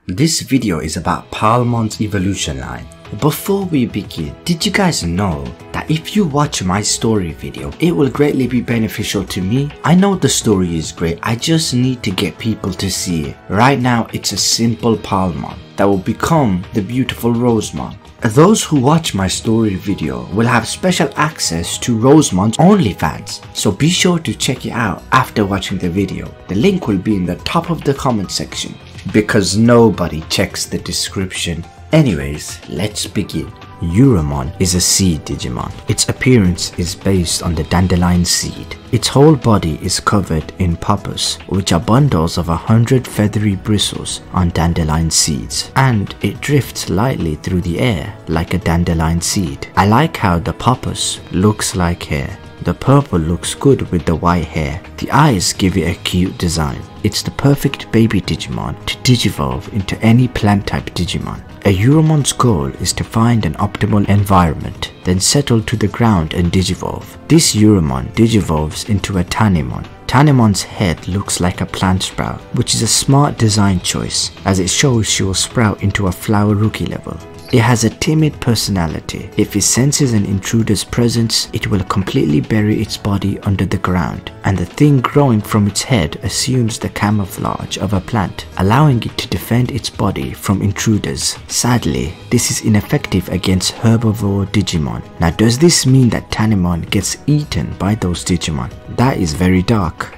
This video is about Palmon's evolution line. Before we begin, did you guys know that if you watch my story video, it will greatly be beneficial to me? I know the story is great, I just need to get people to see it. Right now, it's a simple Palmon that will become the beautiful Rosemon. Those who watch my story video will have special access to Rosemon's OnlyFans, so be sure to check it out after watching the video. The link will be in the top of the comment section, because nobody checks the description. Anyways, let's begin. Euromon is a seed Digimon. Its appearance is based on the dandelion seed. Its whole body is covered in puppers, which are bundles of 100 feathery bristles on dandelion seeds, and it drifts lightly through the air like a dandelion seed. I like how the puppers looks like hair. The purple looks good with the white hair. The eyes give it a cute design. It's the perfect baby Digimon to digivolve into any plant type Digimon. A Euromon's goal is to find an optimal environment, then settle to the ground and digivolve. This Euromon digivolves into a Tanimon. Tanimon's head looks like a plant sprout, which is a smart design choice as it shows she will sprout into a flower rookie level. It has a timid personality. If it senses an intruder's presence, it will completely bury its body under the ground, and the thing growing from its head assumes the camouflage of a plant, allowing it to defend its body from intruders. Sadly, this is ineffective against herbivore Digimon. Now, does this mean that Tanimon gets eaten by those Digimon? That is very dark.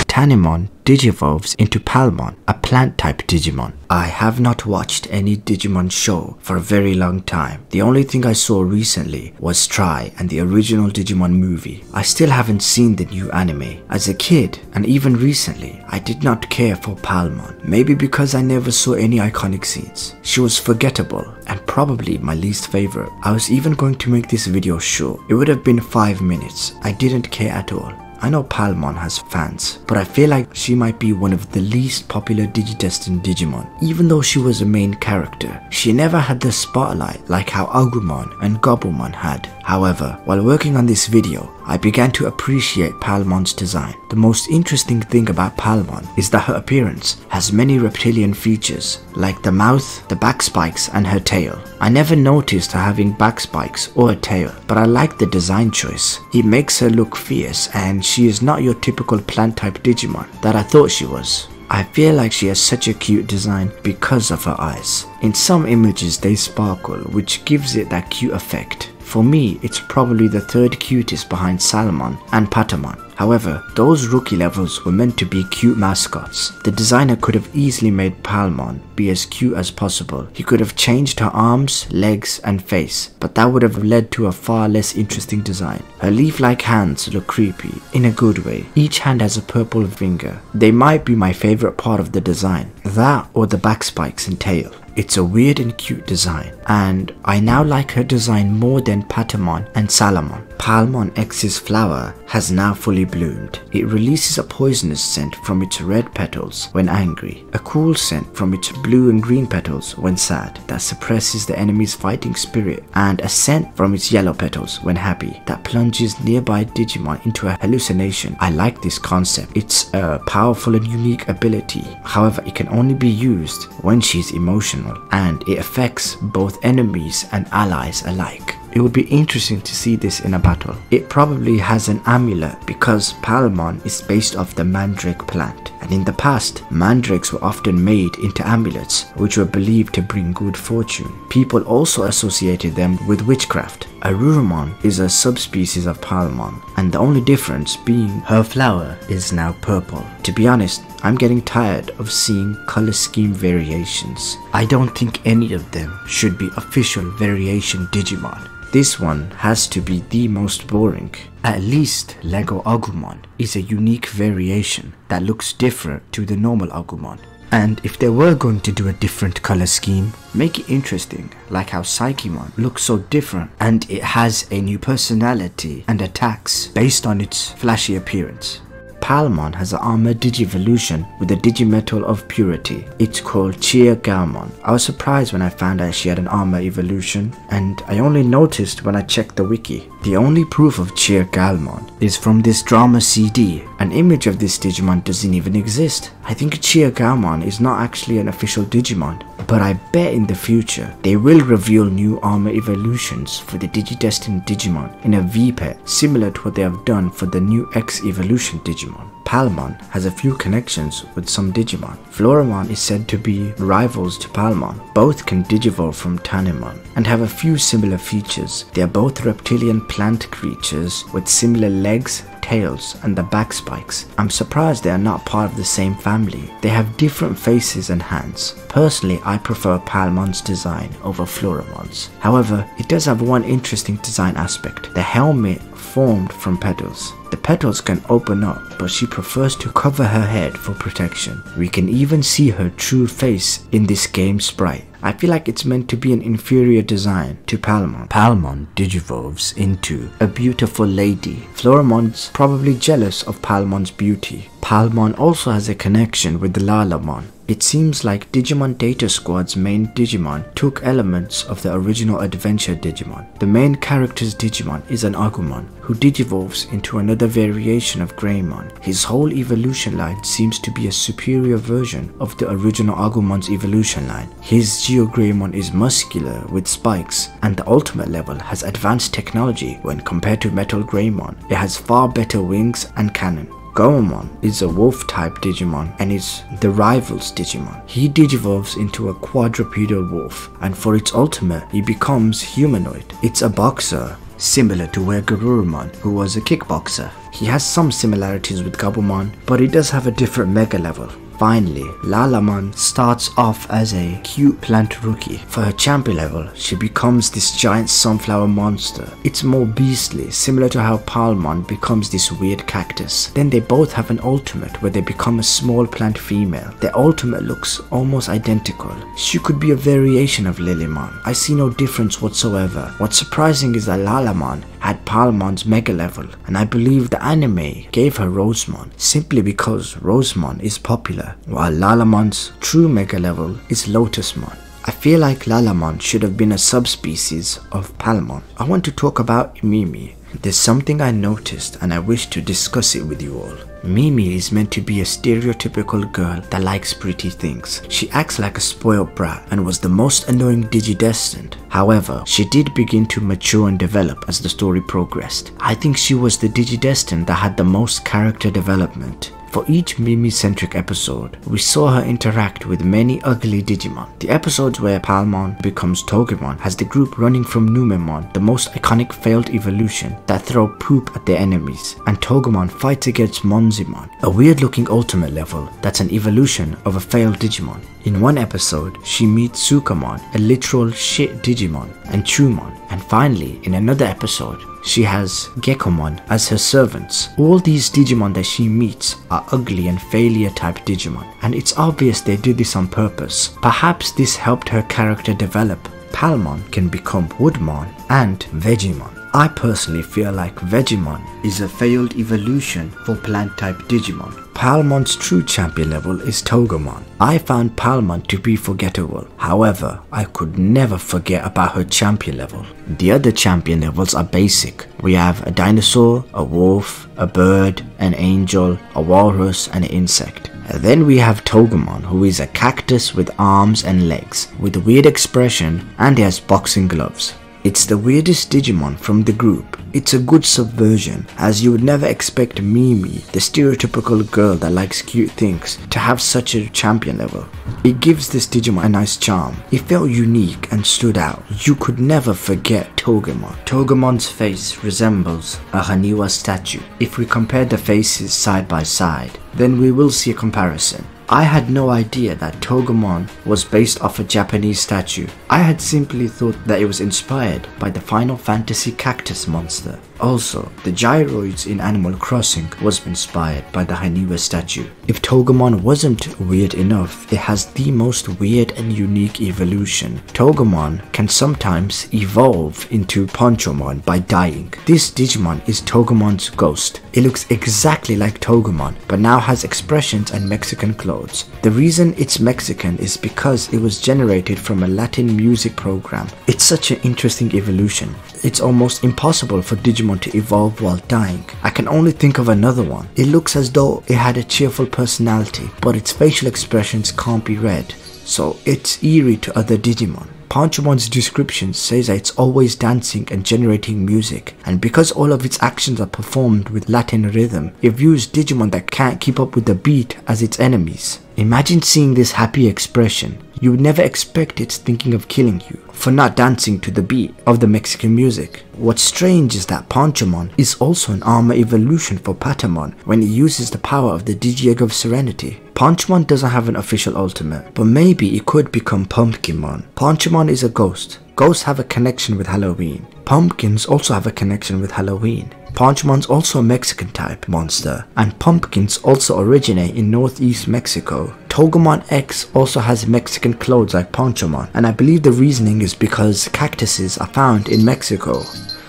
Tanimon digivolves into Palmon, a plant-type Digimon. I have not watched any Digimon show for a very long time. The only thing I saw recently was Try and the original Digimon movie. I still haven't seen the new anime. As a kid, and even recently, I did not care for Palmon. Maybe because I never saw any iconic scenes. She was forgettable and probably my least favorite. I was even going to make this video short. It would have been 5 minutes. I didn't care at all. I know Palmon has fans, but I feel like she might be one of the least popular Digidestined Digimon. Even though she was a main character, she never had the spotlight like how Agumon and Gobumon had. However, while working on this video, I began to appreciate Palmon's design. The most interesting thing about Palmon is that her appearance has many reptilian features, like the mouth, the back spikes, and her tail. I never noticed her having back spikes or a tail, but I like the design choice. It makes her look fierce, and she is not your typical plant-type Digimon that I thought she was. I feel like she has such a cute design because of her eyes. In some images they sparkle, which gives it that cute effect. For me, it's probably the third cutest behind Salmon and Patamon. However, those rookie levels were meant to be cute mascots. The designer could have easily made Palmon be as cute as possible. He could have changed her arms, legs, and face, but that would have led to a far less interesting design. Her leaf-like hands look creepy, in a good way. Each hand has a purple finger. They might be my favorite part of the design. That or the back spikes and tail. It's a weird and cute design, and I now like her design more than Patamon and Salamon. Palmon X's flower has now fully bloomed. It releases a poisonous scent from its red petals when angry, a cool scent from its blue and green petals when sad that suppresses the enemy's fighting spirit, and a scent from its yellow petals when happy that plunges nearby Digimon into a hallucination. I like this concept. It's a powerful and unique ability. However, it can only be used when she's emotional, and it affects both enemies and allies alike. It would be interesting to see this in a battle. It probably has an amulet because Palmon is based off the mandrake plant, and in the past, mandrakes were often made into amulets which were believed to bring good fortune. People also associated them with witchcraft. Arurumon is a subspecies of Palmon, and the only difference being her flower is now purple. To be honest, I'm getting tired of seeing color scheme variations. I don't think any of them should be official variation Digimon. This one has to be the most boring. At least Lego Agumon is a unique variation that looks different to the normal Agumon. And if they were going to do a different color scheme, make it interesting, like how Psychemon looks so different and it has a new personality and attacks based on its flashy appearance. Palmon has an armored Digivolution with a Digimetal of Purity. It's called Galmon. I was surprised when I found out she had an armor evolution, and I only noticed when I checked the wiki. The only proof of Galmon is from this drama CD. An image of this Digimon doesn't even exist. I think Galmon is not actually an official Digimon, but I bet in the future they will reveal new armor evolutions for the Digidestined Digimon in a V-Pet, similar to what they have done for the new X Evolution Digimon. Palmon has a few connections with some Digimon. Floramon is said to be rivals to Palmon. Both can digivolve from Tanimon and have a few similar features. They are both reptilian plant creatures with similar legs, tails, and the back spikes. I'm surprised they are not part of the same family. They have different faces and hands. Personally, I prefer Palmon's design over Floramon's. However, it does have one interesting design aspect. The helmet formed from petals. The petals can open up, but she prefers to cover her head for protection. We can even see her true face in this game sprite. I feel like it's meant to be an inferior design to Palmon. Palmon digivolves into a beautiful lady. Floramon's probably jealous of Palmon's beauty. Palmon also has a connection with the Lalamon. It seems like Digimon Data Squad's main Digimon took elements of the original Adventure Digimon. The main character's Digimon is an Agumon who digivolves into another variation of Greymon. His whole evolution line seems to be a superior version of the original Agumon's evolution line. His GeoGreymon is muscular with spikes, and the ultimate level has advanced technology when compared to Metal Greymon. It has far better wings and cannon. Gomamon is a wolf-type Digimon and is the rival's Digimon. He digivolves into a quadrupedal wolf, and for its ultimate, he becomes humanoid. It's a boxer, similar to Garurumon, who was a kickboxer. He has some similarities with Gabumon, but he does have a different mega level. Finally, Lalamon starts off as a cute plant rookie. For her champion level, she becomes this giant sunflower monster. It's more beastly, similar to how Palmon becomes this weird cactus. Then they both have an ultimate where they become a small plant female. Their ultimate looks almost identical. She could be a variation of Lilymon. I see no difference whatsoever. What's surprising is that Lalamon had Palmon's mega level, and I believe the anime gave her Rosemon simply because Rosemon is popular, while Lalamon's true mega level is Lotusmon. I feel like Lalamon should have been a subspecies of Palmon. I want to talk about Mimi. There's something I noticed and I wish to discuss it with you all. Mimi is meant to be a stereotypical girl that likes pretty things. She acts like a spoiled brat and was the most annoying Digidestined. However, she did begin to mature and develop as the story progressed. I think she was the Digidestined that had the most character development. For each Mimi-centric episode, we saw her interact with many ugly Digimon. The episodes where Palmon becomes Togemon has the group running from Numemon, the most iconic failed evolution that throw poop at their enemies, and Togemon fights against Monzimon, a weird-looking ultimate level that's an evolution of a failed Digimon. In one episode, she meets Sukamon, a literal shit Digimon, and Chumon, and finally, in another episode, she has Gekomon as her servants. All these Digimon that she meets are ugly and failure type Digimon, and it's obvious they did this on purpose. Perhaps this helped her character develop. Palmon can become Woodmon and Vegemon. I personally feel like Vegemon is a failed evolution for plant type Digimon. Palmon's true champion level is Togemon. I found Palmon to be forgettable. However, I could never forget about her champion level. The other champion levels are basic. We have a dinosaur, a wolf, a bird, an angel, a walrus, and an insect. And then we have Togemon, who is a cactus with arms and legs, with a weird expression, and he has boxing gloves. It's the weirdest Digimon from the group. It's a good subversion, as you would never expect Mimi, the stereotypical girl that likes cute things, to have such a champion level. It gives this Digimon a nice charm. It felt unique and stood out. You could never forget Togemon. Togemon's face resembles a Haniwa statue. If we compare the faces side by side, then we will see a comparison. I had no idea that Togemon was based off a Japanese statue. I had simply thought that it was inspired by the Final Fantasy cactus monster. Also, the gyroids in Animal Crossing was inspired by the Haniwa statue. If Togemon wasn't weird enough, it has the most weird and unique evolution. Togemon can sometimes evolve into Ponchomon by dying. This Digimon is Togemon's ghost. It looks exactly like Togemon, but now has expressions and Mexican clothes. The reason it's Mexican is because it was generated from a Latin music program. It's such an interesting evolution. It's almost impossible for Digimon to evolve while dying. I can only think of another one. It looks as though it had a cheerful personality, but its facial expressions can't be read, so it's eerie to other Digimon. Ponchomon's description says that it's always dancing and generating music, and because all of its actions are performed with Latin rhythm, it views Digimon that can't keep up with the beat as its enemies. Imagine seeing this happy expression. You would never expect it's thinking of killing you for not dancing to the beat of the Mexican music. What's strange is that Ponchomon is also an armor evolution for Patamon when it uses the power of the Digi-Egg of Serenity. Ponchomon doesn't have an official ultimate, but maybe it could become Pumpkinmon. Ponchomon is a ghost. Ghosts have a connection with Halloween. Pumpkins also have a connection with Halloween. Ponchomon's also a Mexican type monster, and pumpkins also originate in northeast Mexico. Togemon X also has Mexican clothes like Ponchomon, and I believe the reasoning is because cactuses are found in Mexico.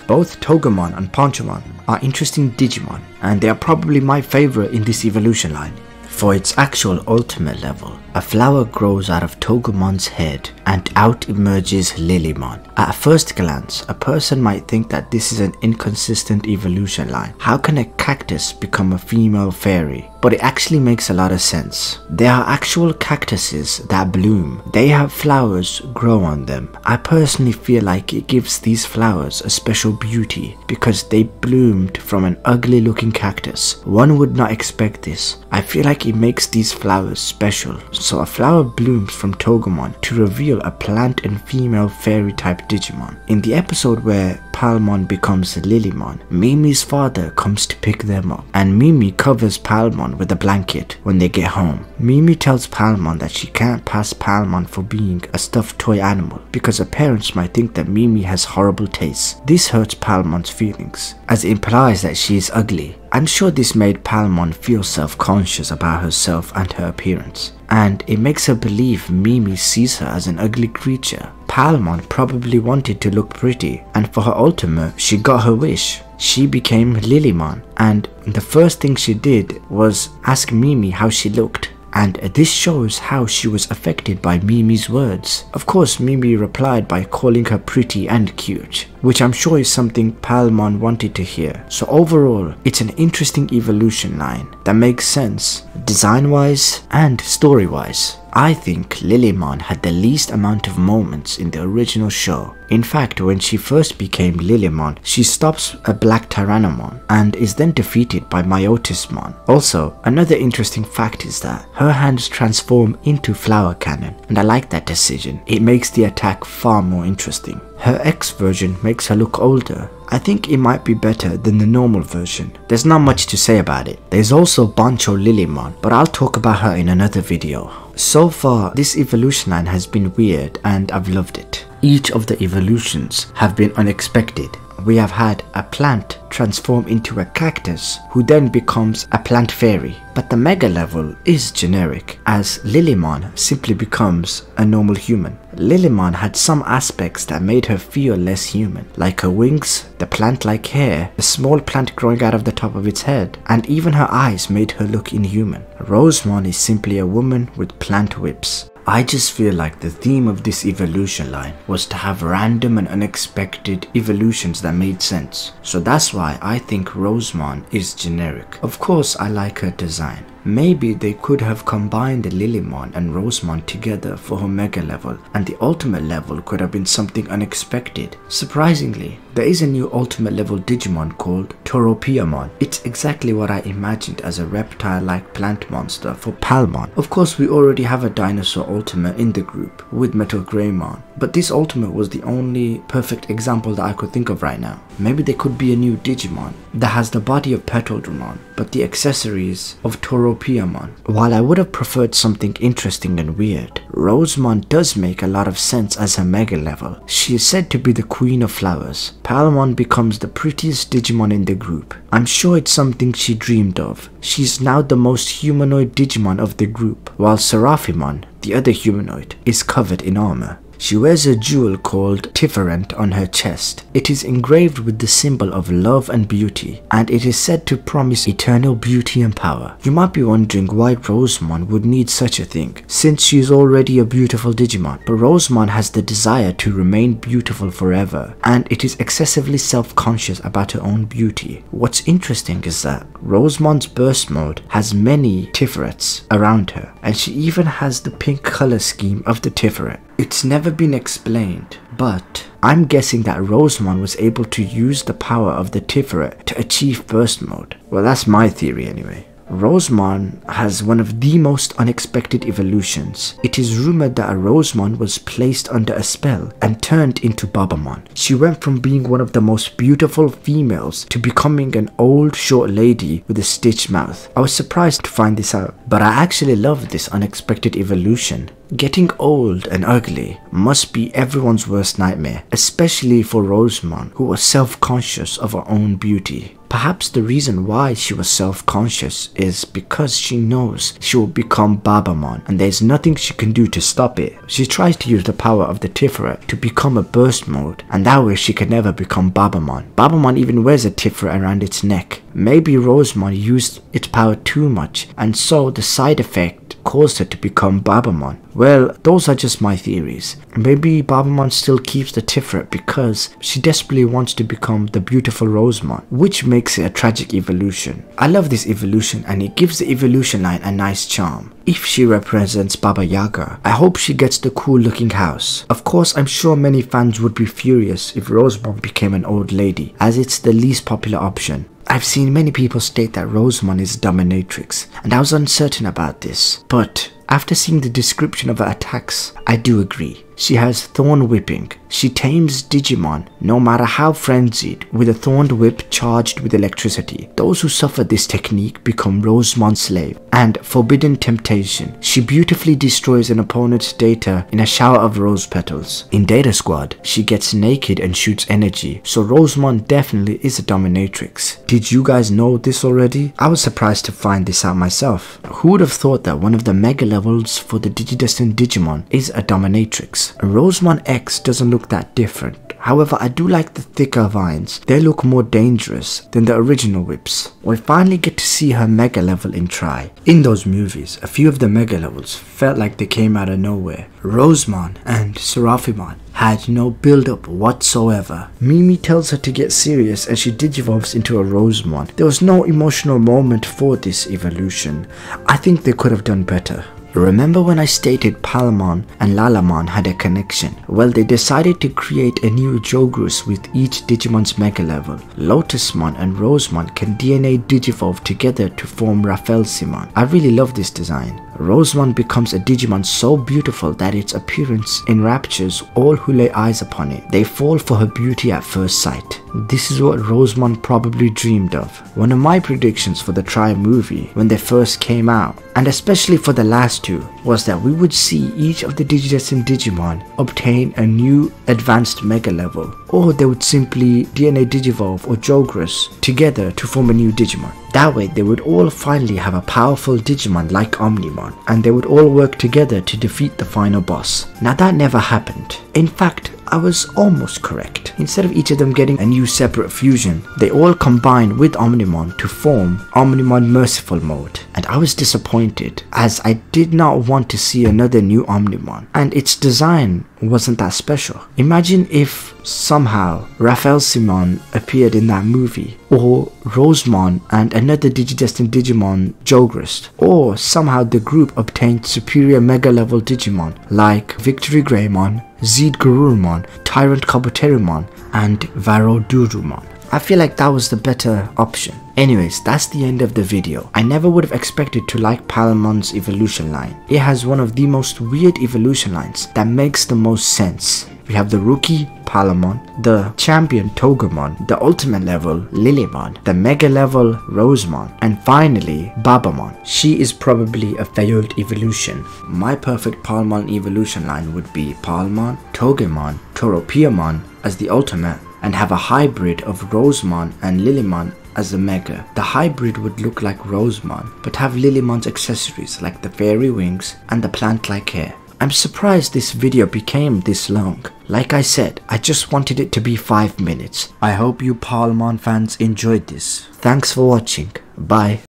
Both Togemon and Ponchomon are interesting Digimon, and they are probably my favorite in this evolution line. For its actual ultimate level, a flower grows out of Togemon's head and out emerges Lilymon. At first glance, a person might think that this is an inconsistent evolution line. How can a cactus become a female fairy? But it actually makes a lot of sense. There are actual cactuses that bloom. They have flowers grow on them. I personally feel like it gives these flowers a special beauty because they bloomed from an ugly looking cactus. One would not expect this. I feel like it makes these flowers special. So a flower blooms from Togemon to reveal a plant and female fairy type Digimon. In the episode where Palmon becomes Lilymon, Mimi's father comes to pick them up, and Mimi covers Palmon with a blanket when they get home. Mimi tells Palmon that she can't pass Palmon for being a stuffed toy animal because her parents might think that Mimi has horrible taste. This hurts Palmon's feelings, as it implies that she is ugly. I'm sure this made Palmon feel self-conscious about herself and her appearance, and it makes her believe Mimi sees her as an ugly creature. Palmon probably wanted to look pretty, and for her ultimate, she got her wish. She became Lilymon, and the first thing she did was ask Mimi how she looked. And this shows how she was affected by Mimi's words. Of course, Mimi replied by calling her pretty and cute, which I'm sure is something Palmon wanted to hear. So overall, it's an interesting evolution line that makes sense, design-wise and story-wise. I think Lilymon had the least amount of moments in the original show. In fact, when she first became Lilymon, she stops a black Tyrannomon and is then defeated by Myotismon. Also, another interesting fact is that her hands transform into flower cannon, and I like that decision. It makes the attack far more interesting. Her X version makes her look older. I think it might be better than the normal version. There's not much to say about it. There's also Bancho Lilymon, but I'll talk about her in another video. So far, this evolution line has been weird and I've loved it. Each of the evolutions have been unexpected. We have had a plant transform into a cactus who then becomes a plant fairy. But the mega level is generic, as Lilymon simply becomes a normal human. Lilymon had some aspects that made her feel less human, like her wings, the plant-like hair, the small plant growing out of the top of its head, and even her eyes made her look inhuman. Rosemon is simply a woman with plant whips. I just feel like the theme of this evolution line was to have random and unexpected evolutions that made sense. So that's why I think Rosemon is generic. Of course, I like her design. Maybe they could have combined Lilymon and Rosemon together for her mega level, and the ultimate level could have been something unexpected. Surprisingly, there is a new ultimate level Digimon called Toropiamon. It's exactly what I imagined as a reptile-like plant monster for Palmon. Of course, we already have a dinosaur ultimate in the group with Metal Greymon, but this ultimate was the only perfect example that I could think of right now. Maybe there could be a new Digimon that has the body of Petaldramon, but the accessories of Toropiamon Europeamon. While I would have preferred something interesting and weird, Rosemon does make a lot of sense as her mega level. She is said to be the queen of flowers. Palmon becomes the prettiest Digimon in the group. I'm sure it's something she dreamed of. She's now the most humanoid Digimon of the group, while Seraphimon, the other humanoid, is covered in armor. She wears a jewel called Tifferent on her chest. It is engraved with the symbol of love and beauty, and it is said to promise eternal beauty and power. You might be wondering why Rosemon would need such a thing, since she is already a beautiful Digimon. But Rosemon has the desire to remain beautiful forever, and it is excessively self-conscious about her own beauty. What's interesting is that Rosemon's burst mode has many Tifferets around her, and she even has the pink color scheme of the Tifferet. It's never been explained, but I'm guessing that Rosemon was able to use the power of the Tifferet to achieve burst mode. Well, that's my theory anyway. Rosemon has one of the most unexpected evolutions. It is rumored that a Rosemon was placed under a spell and turned into Babamon. She went from being one of the most beautiful females to becoming an old short lady with a stitched mouth. I was surprised to find this out, but I actually love this unexpected evolution. Getting old and ugly must be everyone's worst nightmare, especially for Rosemon, who was self-conscious of her own beauty. Perhaps the reason why she was self-conscious is because she knows she will become Babamon and there's nothing she can do to stop it. She tries to use the power of the Tifferet to become a burst mode, and that way she can never become Babamon. Babamon even wears a Tifferet around its neck. Maybe Rosemon used its power too much, and so the side effect caused her to become Babamon. Well, those are just my theories. Maybe Babamon still keeps the Tifferet because she desperately wants to become the beautiful Rosemon, which makes it a tragic evolution. I love this evolution, and it gives the evolution line a nice charm. If she represents Baba Yaga, I hope she gets the cool looking house. Of course, I'm sure many fans would be furious if Rosemon became an old lady, as it's the least popular option. I've seen many people state that Rosemon is a dominatrix, and I was uncertain about this, but after seeing the description of her attacks, I do agree. She has thorn whipping. She tames Digimon, no matter how frenzied, with a thorned whip charged with electricity. Those who suffer this technique become Rosemon's slave. And forbidden temptation. She beautifully destroys an opponent's data in a shower of rose petals. In Data Squad, she gets naked and shoots energy, so Rosemon definitely is a dominatrix. Did you guys know this already? I was surprised to find this out myself. Who would have thought that one of the mega levels for the Digidestined Digimon is a dominatrix? Rosemon X doesn't look that different. However, I do like the thicker vines. They look more dangerous than the original whips. We finally get to see her mega level in Tri. In those movies, a few of the mega levels felt like they came out of nowhere. Rosemon and Seraphimon had no build-up whatsoever. Mimi tells her to get serious and she digivolves into a Rosemon. There was no emotional moment for this evolution. I think they could have done better. Remember when I stated Palmon and Lalamon had a connection? Well, they decided to create a new Jogrus with each Digimon's mega level. Lotusmon and Rosemon can DNA digivolve together to form Rafelsimon. I really love this design. Rosemon becomes a Digimon so beautiful that its appearance enraptures all who lay eyes upon it. They fall for her beauty at first sight. This is what Rosemon probably dreamed of. One of my predictions for the Tri movie when they first came out, and especially for the last two, was that we would see each of the Digidestined Digimon obtain a new advanced mega level, or they would simply DNA Digivolve or Jogrus together to form a new Digimon. That way they would all finally have a powerful Digimon like Omnimon, and they would all work together to defeat the final boss. Now that never happened. In fact, I was almost correct. Instead of each of them getting a new separate fusion, they all combined with Omnimon to form Omnimon Merciful Mode. And I was disappointed, as I did not want to see another new Omnimon, and its design wasn't that special. Imagine if somehow Rafelsimon appeared in that movie, or Rosemon and another Digidestined Digimon Jogrus, or somehow the group obtained superior mega level Digimon like Victory Greymon, Zed Garurumon, Tyrant Kabuterimon, and Varodurumon. I feel like that was the better option. Anyways, that's the end of the video. I never would have expected to like Palmon's evolution line. It has one of the most weird evolution lines that makes the most sense. we have the rookie Palmon, the champion Togemon, the ultimate level Lilymon, the mega level Rosemon, and finally Babamon. She is probably a failed evolution. My perfect Palmon evolution line would be Palmon, Togemon, Toropiamon as the ultimate, and have a hybrid of Rosemon and Lilymon as a mega. The hybrid would look like Rosemon, but have Lilymon's accessories like the fairy wings and the plant-like hair. I'm surprised this video became this long. Like I said, I just wanted it to be 5 minutes. I hope you Palmon fans enjoyed this. Thanks for watching. Bye.